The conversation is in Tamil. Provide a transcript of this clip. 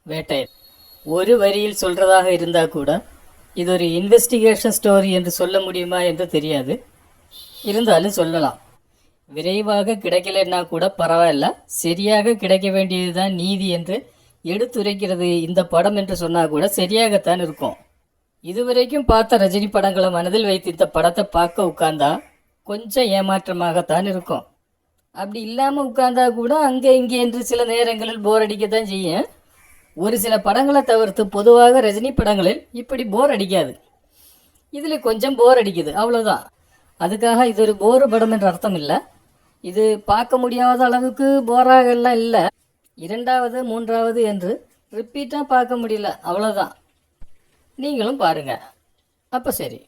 வேட்டையன். ஒரு வரியில் சொல்றதாக இருந்தால் கூட இது ஒரு இன்வெஸ்டிகேஷன் ஸ்டோரி என்று சொல்ல முடியுமா என்று தெரியாது. இருந்தாலும் சொல்லலாம். விரைவாக கிடைக்கலன்னா கூட பரவாயில்ல, சரியாக கிடைக்க வேண்டியதுதான் நீதி என்று எடுத்துரைக்கிறது இந்த படம் என்று சொன்னால் கூட சரியாகத்தான் இருக்கும். இதுவரைக்கும் பார்த்த ரஜினி படங்களை மனதில் வைத்து இந்த படத்தை பார்க்க உட்கார்ந்தா கொஞ்சம் ஏமாற்றமாகத்தான் இருக்கும். அப்படி இல்லாமல் உட்கார்ந்தா கூட அங்கே இங்கே என்று சில நேரங்களில் போர் அடிக்கத்தான் செய்யும். ஒரு சில படங்களை தவிர்த்து பொதுவாக ரஜினி படங்களில் இப்படி போர் அடிக்காது. இதில் கொஞ்சம் போர் அடிக்குது, அவ்வளோதான். அதுக்காக இது ஒரு போர் படம் என்ற அர்த்தம் இல்லை. இது பார்க்க முடியாத அளவுக்கு போராகலாம் இல்லை. இரண்டாவது மூன்றாவது என்று ரிப்பீட்டாக பார்க்க முடியல, அவ்வளோதான். நீங்களும் பாருங்கள். அப்போ சரி.